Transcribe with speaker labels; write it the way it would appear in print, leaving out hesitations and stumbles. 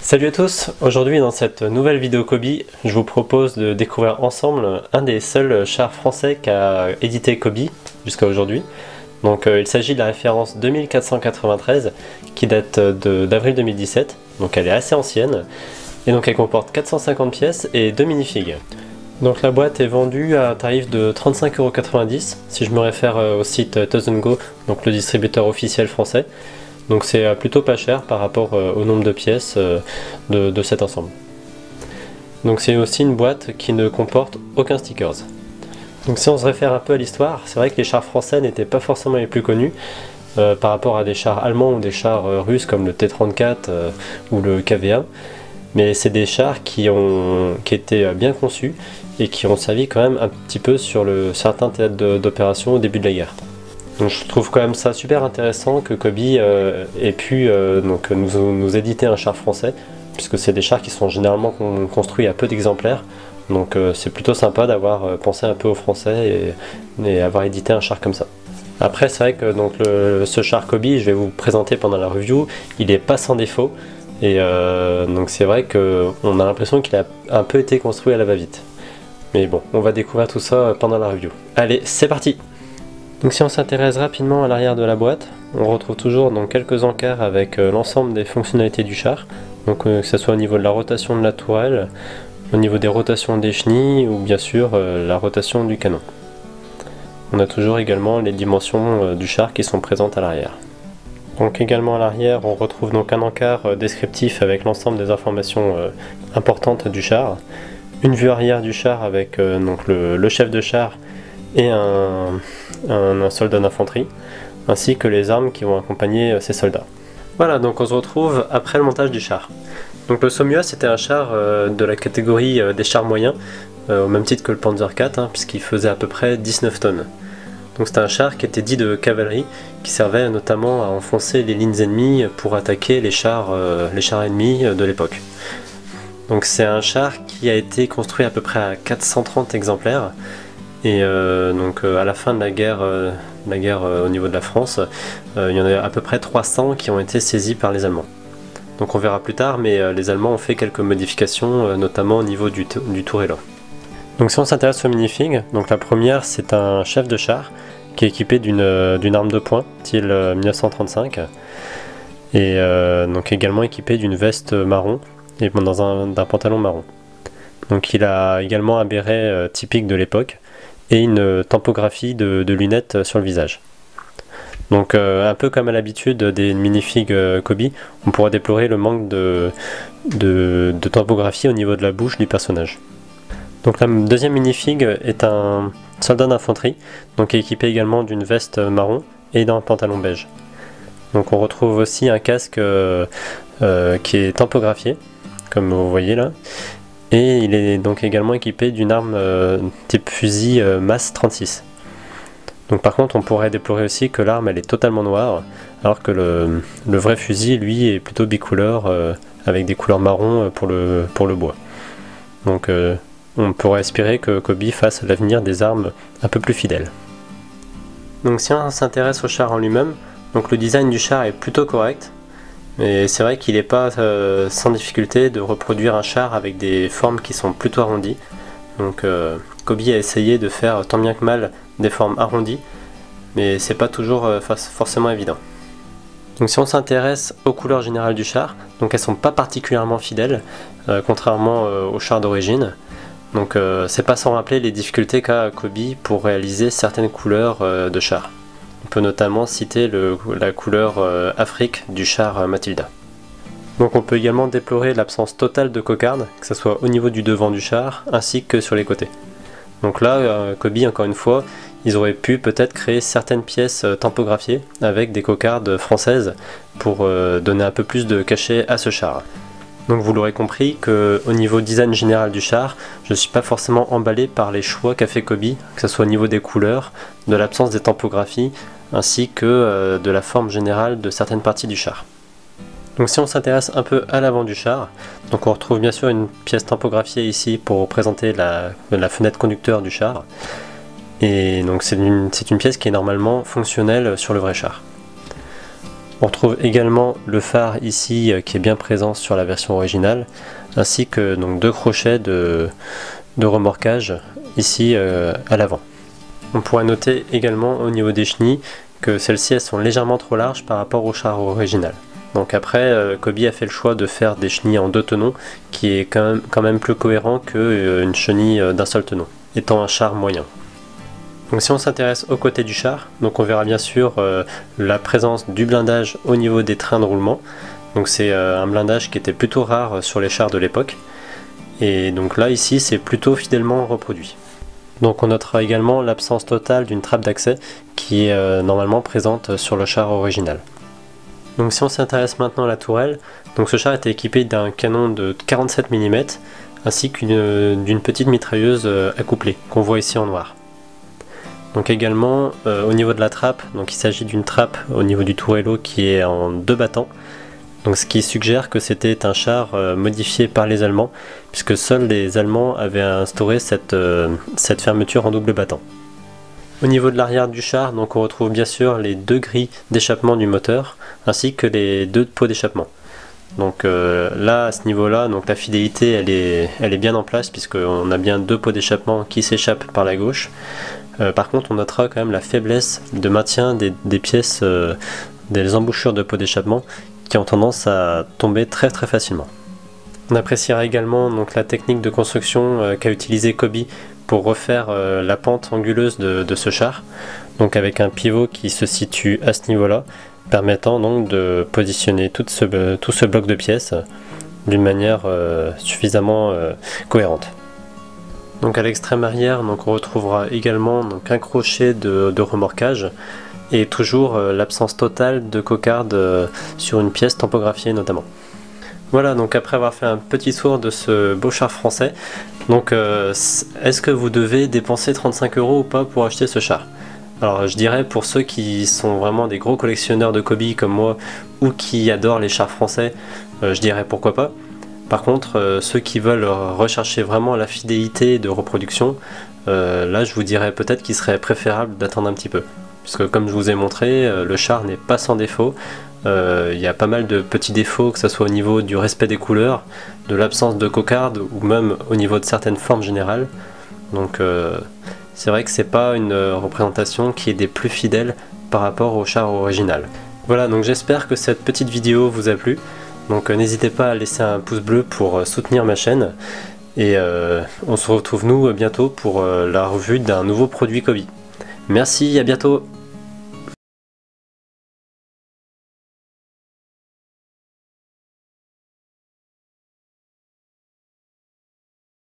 Speaker 1: Salut à tous, aujourd'hui dans cette nouvelle vidéo Kobe, je vous propose de découvrir ensemble un des seuls chars français qu'a édité Kobe jusqu'à aujourd'hui. Donc il s'agit de la référence 2493 qui date d'avril 2017, donc elle est assez ancienne, et donc elle comporte 450 pièces et 2 minifigs. Donc la boîte est vendue à un tarif de 35,90 € si je me réfère au site Thousand Go, donc le distributeur officiel français. Donc c'est plutôt pas cher par rapport au nombre de pièces de cet ensemble. Donc c'est aussi une boîte qui ne comporte aucun stickers. Donc si on se réfère un peu à l'histoire, c'est vrai que les chars français n'étaétaient pas forcément les plus connus par rapport à des chars allemands ou des chars russes comme le T-34 ou le KV-1. Mais c'est des chars qui étaient bien conçus et qui ont servi quand même un petit peu sur certains théâtres d'opération au début de la guerre. Donc je trouve quand même ça super intéressant que Kobe ait pu nous éditer un char français, puisque c'est des chars qui sont généralement construits à peu d'exemplaires. Donc c'est plutôt sympa d'avoir pensé un peu aux Français et avoir édité un char comme ça. Après c'est vrai que ce char Kobe, je vais vous présenter pendant la review, il n'est pas sans défaut. Et donc c'est vrai qu'on a l'impression qu'il a un peu été construit à la va-vite. Mais bon, on va découvrir tout ça pendant la review. Allez, c'est parti! Donc si on s'intéresse rapidement à l'arrière de la boîte, on retrouve toujours quelques encarts avec l'ensemble des fonctionnalités du char, donc que ce soit au niveau de la rotation de la tourelle, au niveau des rotations des chenilles ou bien sûr la rotation du canon. On a toujours également les dimensions du char qui sont présentes à l'arrière. Donc également à l'arrière on retrouve un encart descriptif avec l'ensemble des informations importantes du char, une vue arrière du char avec le chef de char et un soldat d'infanterie, ainsi que les armes qui vont accompagner ces soldats. Voilà, donc on se retrouve après le montage du char. Donc le Somua c'était un char de la catégorie des chars moyens, au même titre que le Panzer IV, puisqu'il faisait à peu près 19 tonnes. Donc c'était un char qui était dit de cavalerie, qui servait notamment à enfoncer les lignes ennemies pour attaquer les chars ennemis de l'époque. Donc c'est un char qui a été construit à peu près à 430 exemplaires, et à la fin de la guerre au niveau de la France, il y en a à peu près 300 qui ont été saisis par les Allemands. Donc on verra plus tard, mais les Allemands ont fait quelques modifications, notamment au niveau du tourello. Donc si on s'intéresse aux minifigs, donc la première c'est un chef de char qui est équipé d'une arme de poing, style 1935, et donc également équipé d'une veste marron et d'un pantalon marron. Donc il a également un béret typique de l'époque, et une tempographie de lunettes sur le visage. Donc un peu comme à l'habitude des minifigs Kobe, on pourra déplorer le manque de tempographie au niveau de la bouche du personnage. Donc la deuxième minifig est un soldat d'infanterie, donc équipé également d'une veste marron et d'un pantalon beige. Donc on retrouve aussi un casque qui est tempographié, comme vous voyez là. Et il est donc également équipé d'une arme type fusil masse 36. Donc par contre on pourrait déplorer aussi que l'arme elle est totalement noire, alors que le vrai fusil lui est plutôt bicouleur avec des couleurs marron pour le bois. Donc on pourrait espérer que Kobe fasse l'avenir des armes un peu plus fidèles. Donc si on s'intéresse au char en lui-même, donc le design du char est plutôt correct. Mais c'est vrai qu'il n'est pas sans difficulté de reproduire un char avec des formes qui sont plutôt arrondies. Donc Kobe a essayé de faire tant bien que mal des formes arrondies, mais c'est pas toujours forcément évident. Donc si on s'intéresse aux couleurs générales du char, donc elles sont pas particulièrement fidèles, contrairement au char d'origine. Donc c'est pas sans rappeler les difficultés qu'a Kobe pour réaliser certaines couleurs de char. On peut notamment citer la couleur Afrique du char Matilda. Donc on peut également déplorer l'absence totale de cocarde, que ce soit au niveau du devant du char ainsi que sur les côtés. Donc là, Kobe, encore une fois, ils auraient pu peut-être créer certaines pièces tempographiées avec des cocardes françaises pour donner un peu plus de cachet à ce char. Donc vous l'aurez compris qu'au niveau design général du char, je ne suis pas forcément emballé par les choix qu'a fait Kobe, que ce soit au niveau des couleurs, de l'absence des tempographies, ainsi que de la forme générale de certaines parties du char. Donc si on s'intéresse un peu à l'avant du char, donc on retrouve bien sûr une pièce tempographiée ici pour représenter la fenêtre conducteur du char. Et donc c'est une pièce qui est normalement fonctionnelle sur le vrai char. On retrouve également le phare ici qui est bien présent sur la version originale, ainsi que donc 2 crochets de remorquage ici à l'avant. On pourrait noter également au niveau des chenilles que celles-ci elles sont légèrement trop larges par rapport au char original. Donc après Kobi a fait le choix de faire des chenilles en 2 tenons qui est quand même plus cohérent qu'une chenille d'un seul tenon, étant un char moyen. Donc si on s'intéresse au côté du char, donc on verra bien sûr la présence du blindage au niveau des trains de roulement. Donc c'est un blindage qui était plutôt rare sur les chars de l'époque. Et donc là ici c'est plutôt fidèlement reproduit. Donc on notera également l'absence totale d'une trappe d'accès qui est normalement présente sur le char original. Donc si on s'intéresse maintenant à la tourelle, donc ce char était équipé d'un canon de 47 mm ainsi d'une petite mitrailleuse accouplée qu'on voit ici en noir. Donc également au niveau de la trappe, donc il s'agit d'une trappe au niveau du tourello qui est en 2 battants. Donc ce qui suggère que c'était un char modifié par les Allemands, puisque seuls les Allemands avaient instauré cette fermeture en double battant. Au niveau de l'arrière du char, donc on retrouve bien sûr les 2 grilles d'échappement du moteur, ainsi que les 2 pots d'échappement. Donc là, à ce niveau-là, donc la fidélité elle est bien en place, puisqu'on a bien 2 pots d'échappement qui s'échappent par la gauche. Par contre, on notera quand même la faiblesse de maintien des pièces, des embouchures de pots d'échappement, qui ont tendance à tomber très facilement. On appréciera également donc la technique de construction qu'a utilisé Kobi pour refaire la pente anguleuse de ce char, donc avec un pivot qui se situe à ce niveau-là, permettant donc de positionner tout ce bloc de pièces d'une manière suffisamment cohérente. Donc à l'extrême arrière, donc on retrouvera également donc un crochet de remorquage et toujours l'absence totale de cocarde sur une pièce tampographiée notamment. Voilà, donc après avoir fait un petit tour de ce beau char français, donc est-ce que vous devez dépenser 35 € ou pas pour acheter ce char? Alors je dirais pour ceux qui sont vraiment des gros collectionneurs de Kobi comme moi ou qui adorent les chars français, je dirais pourquoi pas. Par contre, ceux qui veulent rechercher vraiment la fidélité de reproduction, là je vous dirais peut-être qu'il serait préférable d'attendre un petit peu. Puisque comme je vous ai montré, le char n'est pas sans défaut. Il y a pas mal de petits défauts, que ce soit au niveau du respect des couleurs, de l'absence de cocarde ou même au niveau de certaines formes générales. Donc c'est vrai que c'est pas une représentation qui est des plus fidèles par rapport au char original. Voilà, donc j'espère que cette petite vidéo vous a plu. Donc n'hésitez pas à laisser un pouce bleu pour soutenir ma chaîne. Et on se retrouve nous bientôt pour la revue d'un nouveau produit Kobi. Merci, à bientôt!